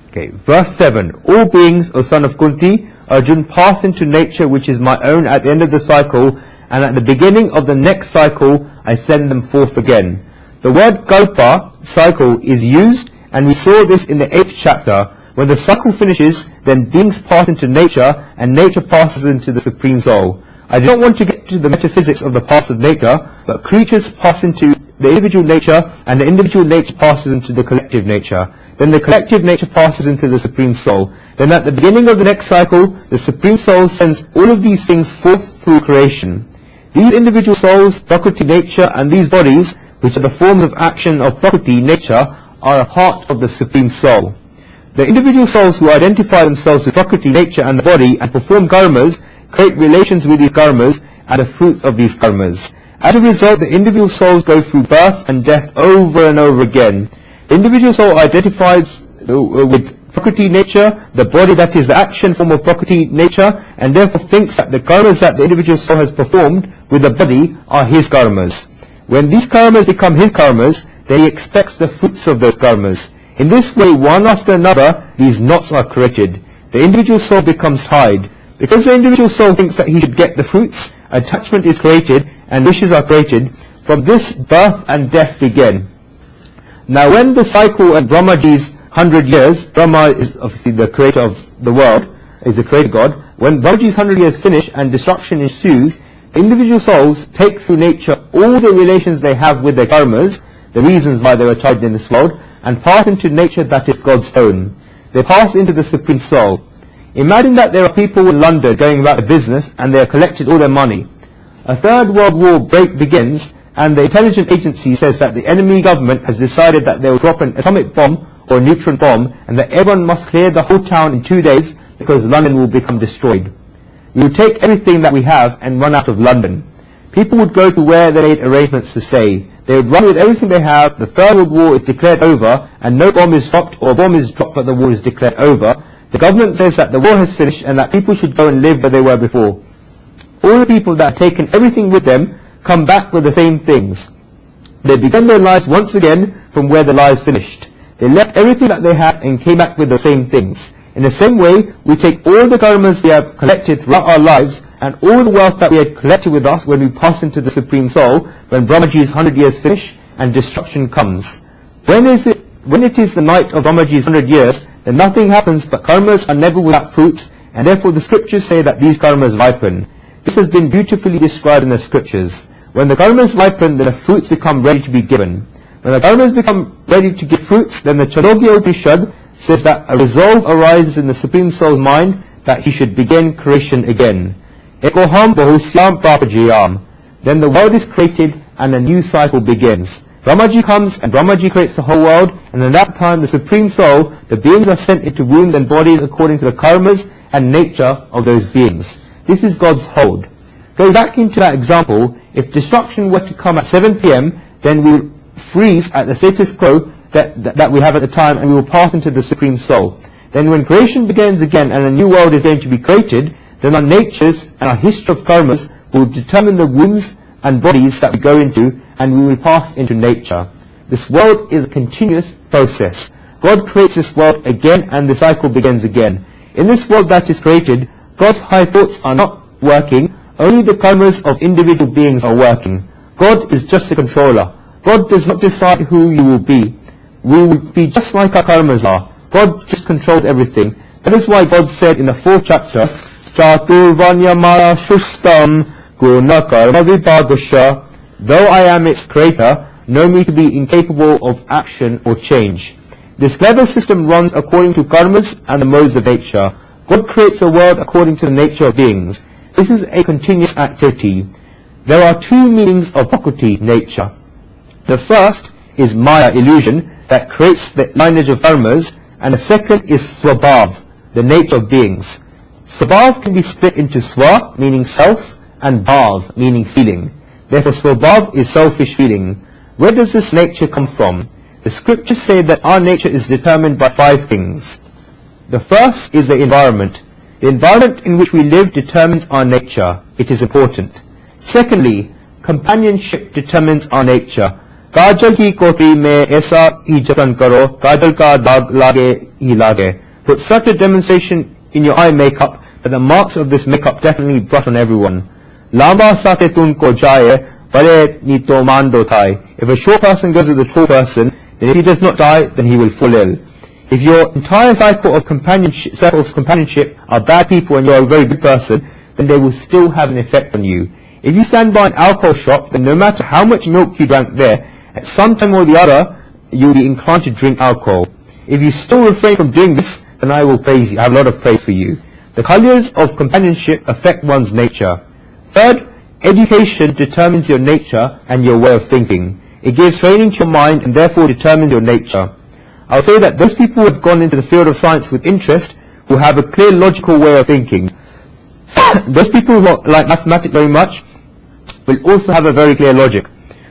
Okay, verse 7. All beings, O son of Kunti, Arjuna, pass into nature which is my own at the end of the cycle, and at the beginning of the next cycle I send them forth again. The word kalpa, cycle, is used, and we saw this in the 8th chapter. When the cycle finishes, then beings pass into nature, and nature passes into the Supreme Soul. I do not want to get to the metaphysics of the pass of nature, but creatures pass into the individual nature, and the individual nature passes into the collective nature. Then the collective nature passes into the Supreme Soul. Then at the beginning of the next cycle, the Supreme Soul sends all of these things forth through creation. These individual souls, Prakriti nature, and these bodies, which are the forms of action of Prakriti nature, are a part of the Supreme Soul. The individual souls who identify themselves with Prakriti nature and the body and perform karmas create relations with these karmas and the fruits of these karmas. As a result, the individual souls go through birth and death over and over again. The individual soul identifies with Prakriti nature, the body that is the action form of Prakriti nature, and therefore thinks that the karmas that the individual soul has performed with the body are his karmas. When these karmas become his karmas, then he expects the fruits of those karmas. In this way, one after another, these knots are created. The individual soul becomes tied. Because the individual soul thinks that he should get the fruits, attachment is created and wishes are created. From this, birth and death begin. Now when the cycle and Brahmaji's 100 years, Brahma is obviously the creator of the world, is the creator God. When Brahmaji's 100 years finish and destruction ensues, individual souls take through nature all the relations they have with their karmas, the reasons why they were tied in this world, and pass into nature that is God's own. They pass into the Supreme Soul. Imagine that there are people in London going about a business and they have collected all their money. A third world war begins, and the intelligence agency says that the enemy government has decided that they will drop an atomic bomb or a neutron bomb, and that everyone must clear the whole town in 2 days because London will become destroyed. We would take everything that we have and run out of London. People would go to where they made arrangements to stay. They would run with everything they have. The Third World War is declared over, and no bomb is dropped, or a bomb is dropped but the war is declared over. The government says that the war has finished and that people should go and live where they were before. All the people that have taken everything with them come back with the same things. They began their lives once again from where the lives finished. They left everything that they had and came back with the same things. In the same way, we take all the karmas we have collected throughout our lives and all the wealth that we had collected with us when we pass into the Supreme Soul, when Brahmaji's 100 years finish and destruction comes. When it is the night of Brahmaji's 100 years, then nothing happens but karmas are never without fruits, and therefore the scriptures say that these karmas ripen. This has been beautifully described in the scriptures. When the karmas ripen, then the fruits become ready to be given. When the karmas become ready to give fruits, then the Chandogya Upanishad says that a resolve arises in the Supreme Soul's mind that he should begin creation again. Ekoham bahusyam prapajayam. Then the world is created and a new cycle begins. Brahmaji comes and Brahmaji creates the whole world, and at that time the Supreme Soul, the beings are sent into wombs and bodies according to the karmas and nature of those beings. This is God's hold. Going back into that example, if destruction were to come at 7 p.m, then we will freeze at the status quo that we have at the time, and we will pass into the Supreme Soul. Then when creation begins again and a new world is going to be created, then our natures and our history of karmas will determine the wombs and bodies that we go into, and we will pass into nature. This world is a continuous process. God creates this world again and the cycle begins again. In this world that is created, God's high thoughts are not working, only the karmas of individual beings are working. God is just a controller. God does not decide who you will be. We will be just like our karmas are. God just controls everything. That is why God said in the 4th chapter, Chaturvanyamaya Shustam Guna Karma Vibhagasha. Though I am its creator, know me to be incapable of action or change. This clever system runs according to karmas and the modes of nature. God creates a world according to the nature of beings. This is a continuous activity. There are 2 meanings of Prakriti nature. The first is Maya, illusion, that creates the lineage of karmas, and the second is Swabhav, the nature of beings. Swabhav can be split into Swa, meaning self, and Bhav, meaning feeling. Therefore Swabhav is selfish feeling. Where does this nature come from? The scriptures say that our nature is determined by 5 things. The first is the environment. The environment in which we live determines our nature. It is important. Secondly, companionship determines our nature. काजल की कोठरी में ऐसा ही जतन करो, काजल का दाग लागे ही लागे. Put such a demonstration in your eye makeup that the marks of this makeup definitely brush on everyone. Lamba sate tunko jaye, pare ni to mando thai. If a short person goes with a tall person, then if he does not die, then he will fall ill. If your entire circle of companionship are bad people and you are a very good person, then they will still have an effect on you. If you stand by an alcohol shop, then no matter how much milk you drank there, at some time or the other, you will be inclined to drink alcohol. If you still refrain from doing this, then I will praise you. I have a lot of praise for you. The colours of companionship affect one's nature. Third, education determines your nature and your way of thinking. It gives training to your mind and therefore determines your nature. I'll say that those people who have gone into the field of science with interest will have a clear logical way of thinking. Those people who like mathematics very much will also have a very clear logic.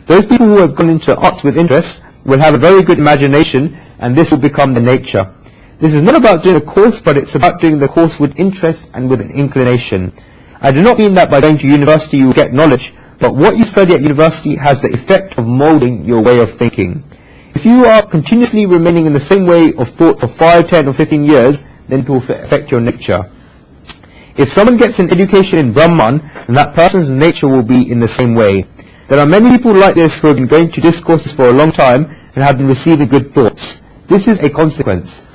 Those people who have gone into arts with interest will have a very good imagination, and this will become the nature. This is not about doing a course, but it's about doing the course with interest and with an inclination. I do not mean that by going to university you will get knowledge, but what you study at university has the effect of moulding your way of thinking. If you are continuously remaining in the same way of thought for 5, 10 or 15 years, then it will affect your nature. If someone gets an education in Brahman, then that person's nature will be in the same way. There are many people like this who have been going to discourses for a long time and have been receiving good thoughts. This is a consequence.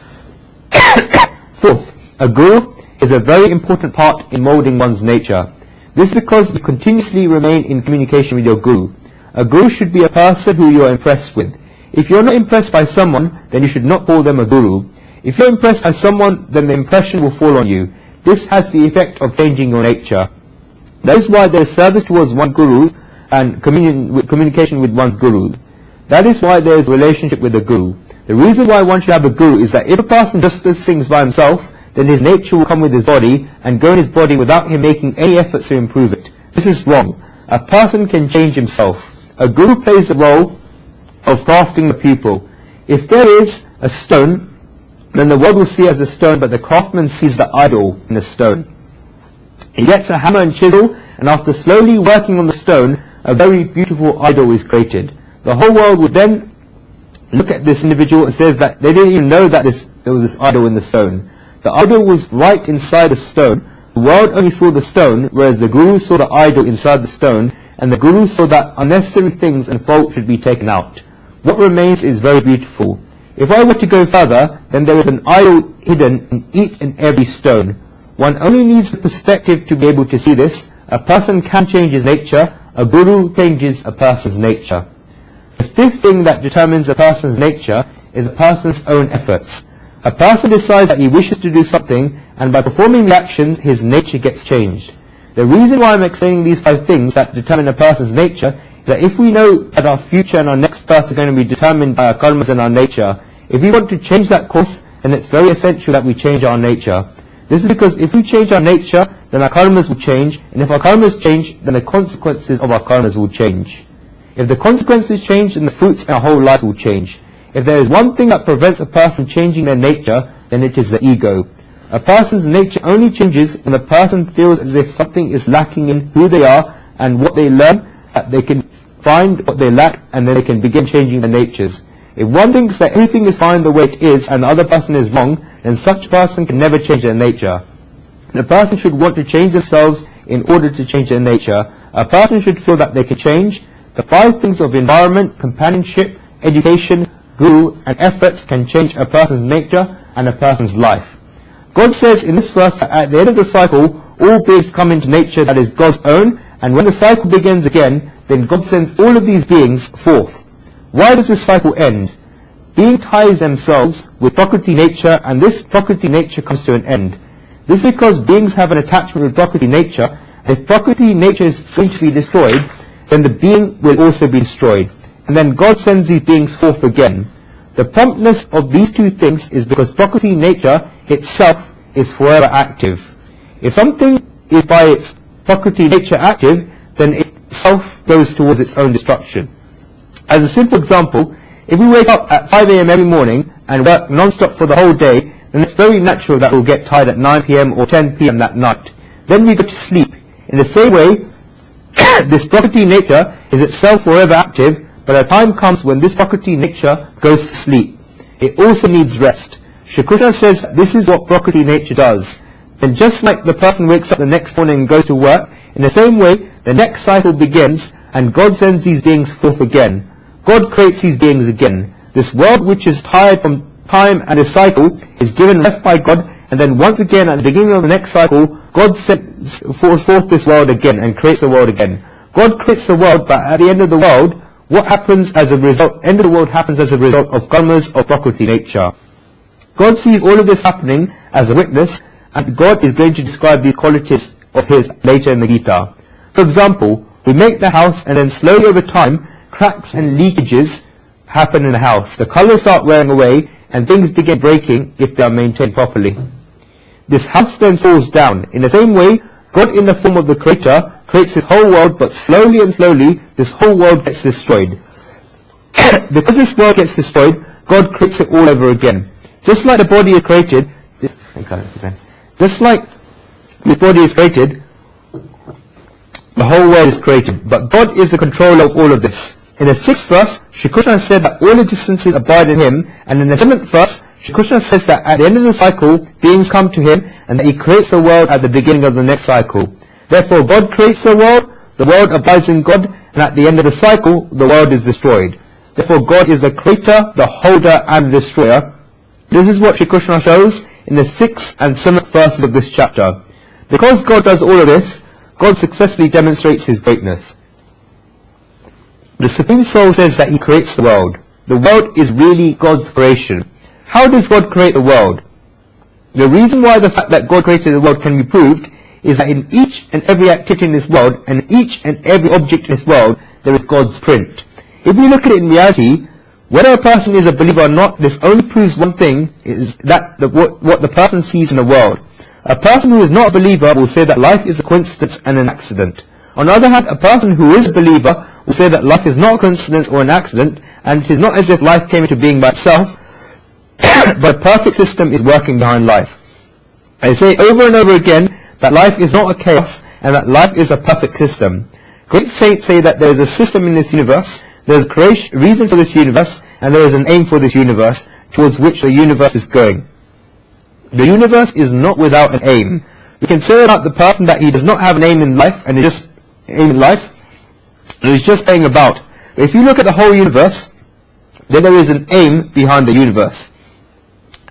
Fourth, a guru is a very important part in moulding one's nature. This is because you continuously remain in communication with your guru. A guru should be a person who you are impressed with. If you are not impressed by someone, then you should not call them a guru. If you are impressed by someone, then the impression will fall on you. This has the effect of changing your nature. That is why there is service towards one guru and communication with one's guru. That is why there is a relationship with the guru. The reason why one should have a guru is that if a person just does things by himself, then his nature will come with his body and go in his body without him making any efforts to improve it. This is wrong. A person can change himself. A guru plays the role of crafting the pupil. If there is a stone, then the world will see as a stone, but the craftsman sees the idol in the stone. He gets a hammer and chisel, and after slowly working on the stone, a very beautiful idol is created. The whole world would then look at this individual and says that they didn't even know that there was this idol in the stone. The idol was right inside the stone. The world only saw the stone, whereas the guru saw the idol inside the stone, and the guru saw that unnecessary things and faults should be taken out. What remains is very beautiful. If I were to go further, then there is an idol hidden in each and every stone. One only needs the perspective to be able to see this. A person can change his nature. A guru changes a person's nature. The fifth thing that determines a person's nature is a person's own efforts. A person decides that he wishes to do something, and by performing the actions, his nature gets changed. The reason why I'm explaining these 5 things that determine a person's nature is that if we know that our future and our next path are going to be determined by our karmas and our nature, if we want to change that course, then it's very essential that we change our nature. This is because if we change our nature, then our karmas will change, and if our karmas change, then the consequences of our karmas will change. If the consequences change, then the fruits in our whole life will change. If there is one thing that prevents a person changing their nature, then it is the ego. A person's nature only changes when the person feels as if something is lacking in who they are and what they learn, that they can find what they lack and then they can begin changing their natures. If one thinks that everything is fine the way it is and the other person is wrong, then such a person can never change their nature. The person should want to change themselves in order to change their nature. A person should feel that they can change. The 5 things of environment, companionship, education, guru, and efforts can change a person's nature and a person's life. God says in this verse that at the end of the cycle, all beings come into nature that is God's own, and when the cycle begins again, then God sends all of these beings forth. Why does this cycle end? Being ties themselves with Prakriti nature, and this Prakriti nature comes to an end. This is because beings have an attachment with Prakriti nature. If Prakriti nature is going to be destroyed, then the being will also be destroyed. And then God sends these beings forth again. The promptness of these 2 things is because Prakriti nature itself is forever active. If something is by its Prakriti nature active, then it itself goes towards its own destruction. As a simple example, if we wake up at 5 a.m. every morning and work non-stop for the whole day, then it's very natural that we'll get tired at 9 p.m. or 10 p.m. that night. Then we go to sleep. In the same way, this Prakriti nature is itself forever active, but a time comes when this Prakriti nature goes to sleep. It also needs rest. Shri Krishna says that this is what Prakriti nature does. And just like the person wakes up the next morning and goes to work, in the same way, the next cycle begins, and God sends these beings forth again. God creates these beings again. This world which is tired from time and the cycle is given rest by God, and then once again at the beginning of the next cycle, God sends forth this world again and creates the world again. God creates the world, but at the end of the world, what happens as a result? End of the world happens as a result of karmas of Prakriti nature. God sees all of this happening as a witness, and God is going to describe these qualities of His later in the Gita. For example, we make the house, and then slowly over time, cracks and leakages happen in the house. The colors start wearing away, and things begin breaking if they are maintained properly. This house then falls down. In the same way, God in the form of the Creator creates this whole world, but slowly and slowly, this whole world gets destroyed. Because this world gets destroyed, God creates it all over again. Just like the body is created, just like this body is created, the whole world is created. But God is the controller of all of this. In the 6th verse, Shri Krishna said that all existences abide in Him, and in the 7th verse, Shri Krishna says that at the end of the cycle, beings come to Him, and that He creates the world at the beginning of the next cycle. Therefore, God creates the world abides in God, and at the end of the cycle, the world is destroyed. Therefore, God is the creator, the holder, and the destroyer. This is what Shri Krishna shows in the 6th and 7th verses of this chapter. Because God does all of this, God successfully demonstrates His greatness. The Supreme Soul says that He creates the world. The world is really God's creation. How does God create the world? The reason why the fact that God created the world can be proved is that in each and every activity in this world, and each and every object in this world, there is God's print. If we look at it in reality, whether a person is a believer or not, this only proves one thing, is that what the person sees in the world. A person who is not a believer will say that life is a coincidence and an accident. On the other hand, a person who is a believer will say that life is not a coincidence or an accident, and it is not as if life came into being by itself, but a perfect system is working behind life. I say over and over again that life is not a chaos, and that life is a perfect system. Great saints say that there is a system in this universe, there is a reason for this universe, and there is an aim for this universe, towards which the universe is going. The universe is not without an aim. We can say about the person that he does not have an aim in life, and he's just playing about. But if you look at the whole universe, then there is an aim behind the universe.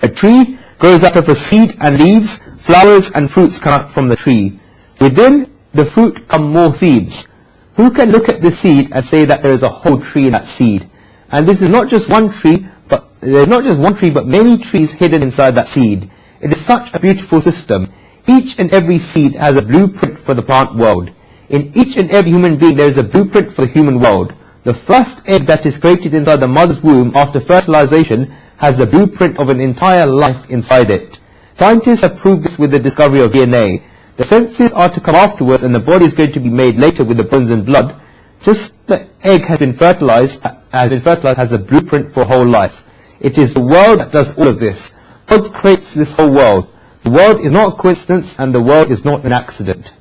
A tree grows out of a seed, and leaves, flowers, and fruits come out from the tree. Within the fruit come more seeds. Who can look at the seed and say that there is a whole tree in that seed? And this is not just one tree, but there's not just one tree, but many trees hidden inside that seed. It is such a beautiful system. Each and every seed has a blueprint for the plant world. In each and every human being there is a blueprint for the human world. The first egg that is created inside the mother's womb after fertilization has the blueprint of an entire life inside it. Scientists have proved this with the discovery of DNA. The senses are to come afterwards, and the body is going to be made later with the bones and blood. Just the egg has been fertilized has a blueprint for whole life. It is the world that does all of this. God creates this whole world. The world is not a coincidence, and the world is not an accident.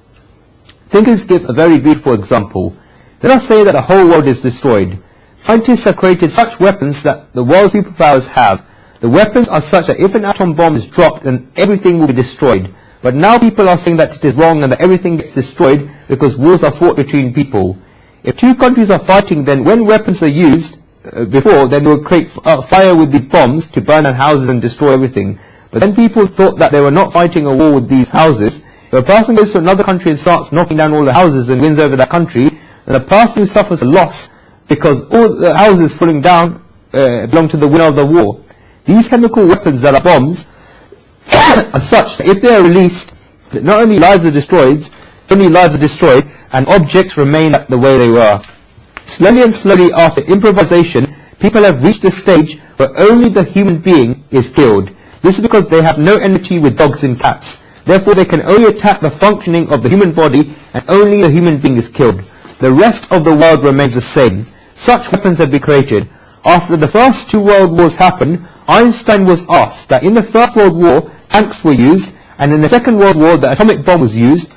Thinkers give a very beautiful example. Let us say that the whole world is destroyed. Scientists have created such weapons that the world's superpowers have. The weapons are such that if an atom bomb is dropped, then everything will be destroyed. But now people are saying that it is wrong and that everything gets destroyed because wars are fought between people. If two countries are fighting, then when weapons are used before, then they will create fire with these bombs to burn down houses and destroy everything. But then people thought that they were not fighting a war with these houses. If a person goes to another country and starts knocking down all the houses and wins over that country, then the person who suffers a loss because all the houses falling down belong to the winner of the war. These chemical weapons that are bombs are such that if they are released, not only lives are destroyed, and objects remain the way they were. Slowly and slowly after improvisation, people have reached a stage where only the human being is killed. This is because they have no enmity with dogs and cats. Therefore they can only attack the functioning of the human body, and only the human being is killed. The rest of the world remains the same. Such weapons have been created. After the first two world wars happened, Einstein was asked that in the First World War, tanks were used, and in the Second World War, the atomic bomb was used.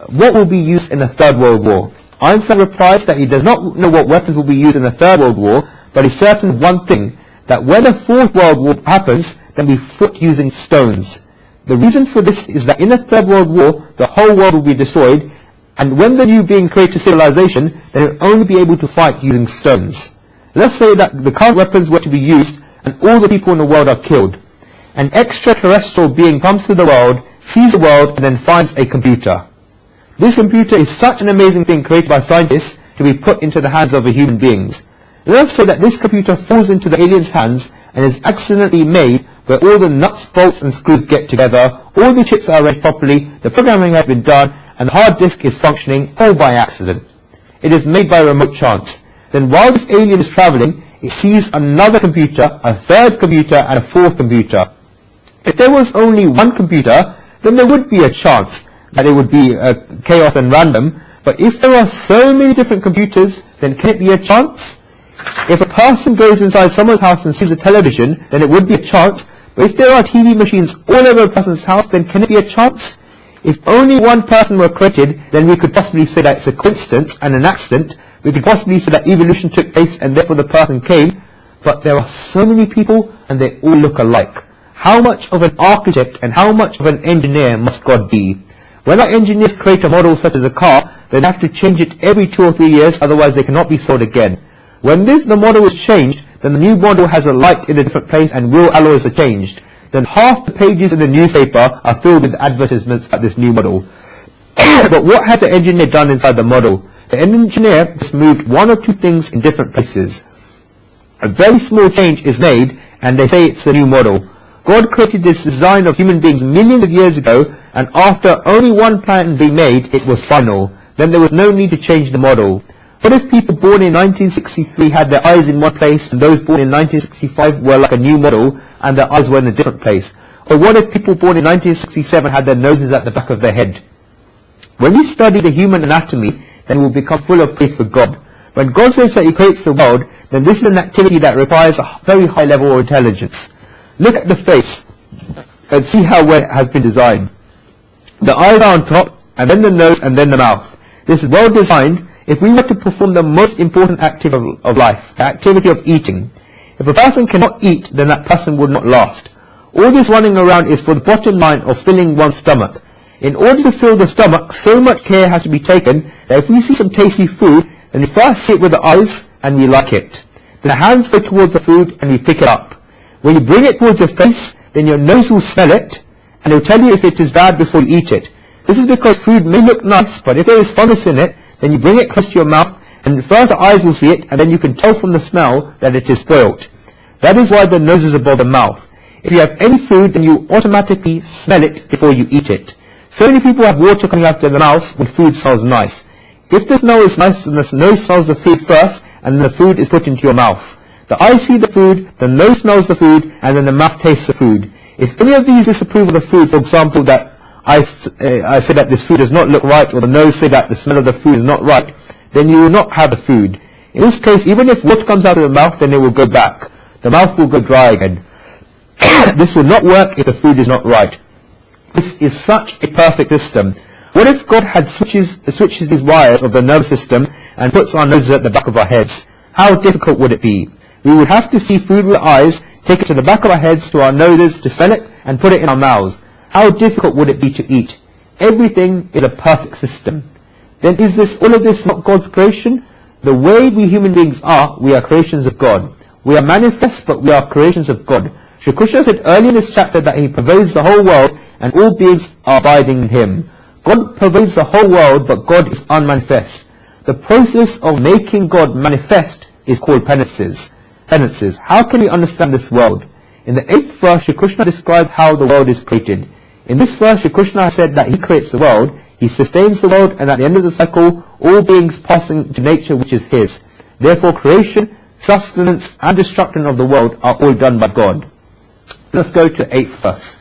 What will be used in the Third World War? Einstein replies that he does not know what weapons will be used in the Third World War, but he's certain of one thing, that when the Fourth World War happens, they'll be fought using stones. The reason for this is that in the Third World War, the whole world will be destroyed, and when the new beings create a civilization, they will only be able to fight using stones. Let's say that the current weapons were to be used, and all the people in the world are killed. An extraterrestrial being comes to the world, sees the world, and then finds a computer. This computer is such an amazing thing created by scientists to be put into the hands of the human beings. Let's say that this computer falls into the alien's hands and is accidentally made where all the nuts, bolts and screws get together, all the chips are arranged properly, the programming has been done, and the hard disk is functioning all by accident. It is made by remote chance. Then while this alien is traveling, it sees another computer, a third computer, and a fourth computer. If there was only one computer, then there would be a chance that it would be chaos and random. But if there are so many different computers, then can it be a chance? If a person goes inside someone's house and sees a television, then it would be a chance. But if there are TV machines all over a person's house, then can it be a chance? If only one person were created, then we could possibly say that it's a coincidence and an accident. We could possibly say that evolution took place and therefore the person came. But there are so many people and they all look alike. How much of an architect and how much of an engineer must God be? When our engineers create a model such as a car, they have to change it every 2 or 3 years, otherwise they cannot be sold again. When the model is changed, then the new model has a light in a different place and wheel alloys are changed. Then half the pages in the newspaper are filled with advertisements about this new model. But what has the engineer done inside the model? The engineer just moved 1 or 2 things in different places. A very small change is made and they say it's a new model. God created this design of human beings millions of years ago, and after only one plan being made, it was final. Then there was no need to change the model. What if people born in 1963 had their eyes in one place, and those born in 1965 were like a new model, and their eyes were in a different place? Or what if people born in 1967 had their noses at the back of their head? When we study the human anatomy, then we'll become full of praise for God. When God says that He creates the world, then this is an activity that requires a very high level of intelligence. Look at the face and see how well it has been designed. The eyes are on top, and then the nose, and then the mouth. This is well designed. If we were to perform the most important activity of life, the activity of eating, if a person cannot eat, then that person would not last. All this running around is for the bottom line of filling one's stomach. In order to fill the stomach, so much care has to be taken that if we see some tasty food, then we first see it with the eyes and we like it. Then the hands go towards the food and we pick it up. When you bring it towards your face, then your nose will smell it, and it will tell you if it is bad before you eat it. This is because food may look nice, but if there is fungus in it, then you bring it close to your mouth, and first the eyes will see it, and then you can tell from the smell that it is spoilt. That is why the nose is above the mouth. If you have any food, then you automatically smell it before you eat it. So many people have water coming out of their mouths when food smells nice. If the smell is nice, then the nose smells the food first, and then the food is put into your mouth. The eye see the food, the nose smells the food, and then the mouth tastes the food. If any of these disapprove of the food, for example, that I say that this food does not look right, or the nose say that the smell of the food is not right, then you will not have the food. In this case, even if water comes out of the mouth, then it will go back. The mouth will go dry again. This will not work if the food is not right. This is such a perfect system. What if God had switches these wires of the nervous system and puts our noses at the back of our heads? How difficult would it be? We would have to see food with our eyes, take it to the back of our heads, to our noses, to smell it, and put it in our mouths. How difficult would it be to eat? Everything is a perfect system. Then is all of this not God's creation? The way we human beings are, we are creations of God. We are manifest, but we are creations of God. Shri Krishna said earlier in this chapter that He pervades the whole world, and all beings are abiding in Him. God pervades the whole world, but God is unmanifest. The process of making God manifest is called penances. How can we understand this world? In the 8th verse, Shri Krishna describes how the world is created. In this verse, Shri Krishna said that He creates the world, He sustains the world, and at the end of the cycle, all beings passing to nature which is His. Therefore, creation, sustenance, and destruction of the world are all done by God. Let's go to 8th verse.